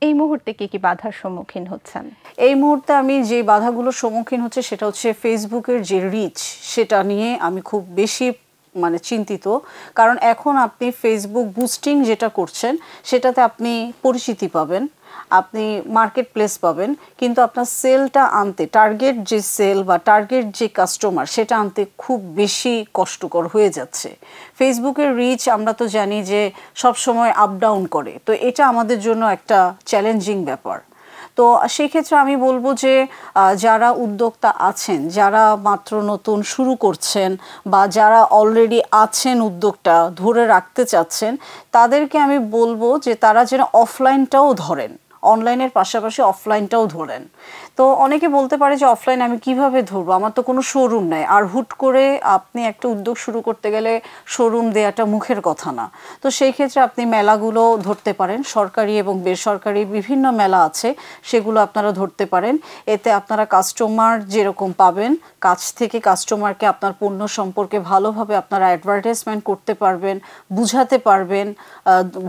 এই মুহূর্তে কি বাধার সম্মুখীন হচ্ছেন? এই মুহূর্তে আমি যে বাধাগুলোর সম্মুখীন হচ্ছে সেটা হচ্ছে ফেসবুকের যে রিচ, সেটা নিয়ে আমি খুব বেশি চিন্তিত। কারণ এখন আপনি ফেসবুক বুস্টিং যেটা করছেন সেটাতে আপনি পরিচিতি পাবেন, আপনি মার্কেট প্লেস পাবেন, কিন্তু আপনার সেলটা আনতে, টার্গেট যে সেল বা টার্গেট যে কাস্টমার, সেটা আনতে খুব বেশি কষ্টকর হয়ে যাচ্ছে। ফেসবুকের রিচ আমরা তো জানি যে সব সময় আপ ডাউন করে, তো এটা আমাদের জন্য একটা চ্যালেঞ্জিং ব্যাপার। তো সেই ক্ষেত্রে আমি বলবো যে যারা উদ্যোক্তা আছেন, যারা মাত্র নতুন শুরু করছেন বা যারা অলরেডি আছেন উদ্যোগটা ধরে রাখতে চাচ্ছেন, তাদেরকে আমি বলবো যে তারা যেন অফলাইনটাও ধরেন, অনলাইনের পাশাপাশি অফলাইনটাও ধরেন। তো অনেকে বলতে পারে যে অফলাইন আমি কিভাবে ধরবো, আমার তো কোনো শোরুম নেই। আর হুট করে আপনি একটা উদ্যোগ শুরু করতে গেলে শোরুম দেওয়াটা মুখের কথা না। তো সেই ক্ষেত্রে আপনি মেলাগুলো ধরতে পারেন, সরকারি এবং বেসরকারি বিভিন্ন মেলা আছে, সেগুলো আপনারা ধরতে পারেন। এতে আপনারা কাস্টমার যেরকম পাবেন, কাছ থেকে কাস্টমারকে আপনার পণ্য সম্পর্কে ভালোভাবে আপনারা অ্যাডভার্টাইজমেন্ট করতে পারবেন, বুঝাতে পারবেন,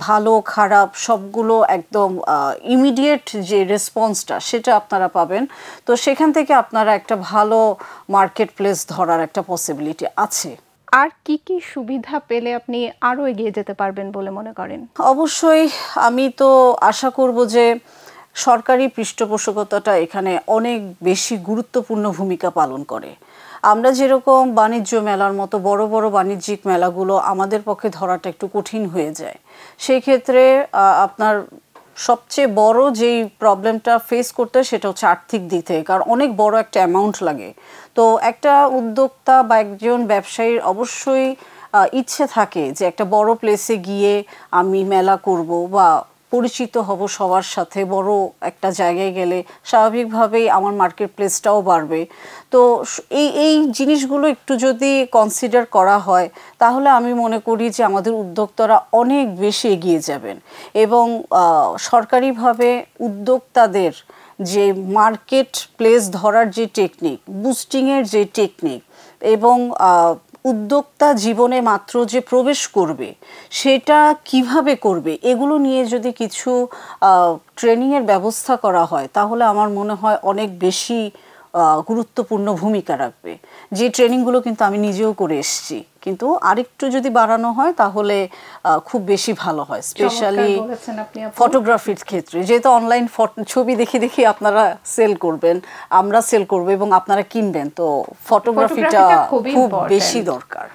ভালো খারাপ সবগুলো একদম ইমিডিয়েট যে রেসপন্সটা সেটা আপনারা পাবেন। তো সেখান থেকে আপনারা একটা ভালো মার্কেট প্লেস ধরার একটা পসিবিলিটি আছে। আর কি সুবিধা পেলে আপনি আরো এগিয়ে যেতে পারবেন বলে মনে করেন? অবশ্যই আমি তো আশা করব যে সরকারি পৃষ্ঠপোষকতাটা এখানে অনেক বেশি গুরুত্বপূর্ণ ভূমিকা পালন করে। আমরা যেরকম বাণিজ্য মেলার মতো বড় বড় বাণিজ্যিক মেলাগুলো আমাদের পক্ষে ধরাটা একটু কঠিন হয়ে যায়, সেই ক্ষেত্রে আপনার সবচেয়ে বড় যেই প্রবলেমটা ফেস করতে হয় সেটা হচ্ছে আর্থিক দিক থেকে, কারণ অনেক বড় একটা অ্যামাউন্ট লাগে। তো একটা উদ্যোক্তা বা একজন ব্যবসায়ীর অবশ্যই ইচ্ছে থাকে যে একটা বড় প্লেসে গিয়ে আমি মেলা করব বা পরিচিত হব সবার সাথে, বড় একটা জায়গায় গেলে স্বাভাবিকভাবেই আমার মার্কেট প্লেসটাও বাড়বে। তো এই জিনিসগুলো একটু যদি কনসিডার করা হয় তাহলে আমি মনে করি যে আমাদের উদ্যোক্তারা অনেক বেশি এগিয়ে যাবেন। এবং সরকারিভাবে উদ্যোক্তাদের যে মার্কেট প্লেস ধরার যে টেকনিক, বুস্টিংয়ের যে টেকনিক, এবং উদ্যোক্তা জীবনে মাত্র যে প্রবেশ করবে সেটা কিভাবে করবে, এগুলো নিয়ে যদি কিছু ট্রেনিংয়ের ব্যবস্থা করা হয় তাহলে আমার মনে হয় অনেক বেশি গুরুত্বপূর্ণ ভূমিকা রাখবে। যে ট্রেনিংগুলো কিন্তু আমি নিজেও করে এসেছি, কিন্তু আরেকটু যদি বাড়ানো হয় তাহলে খুব বেশি ভালো হয়, স্পেশালি ফটোগ্রাফির ক্ষেত্রে। যেহেতু অনলাইন ছবি দেখে দেখে আপনারা সেল করবেন, আমরা সেল করব এবং আপনারা কিনবেন, তো ফটোগ্রাফিটা খুব বেশি দরকার।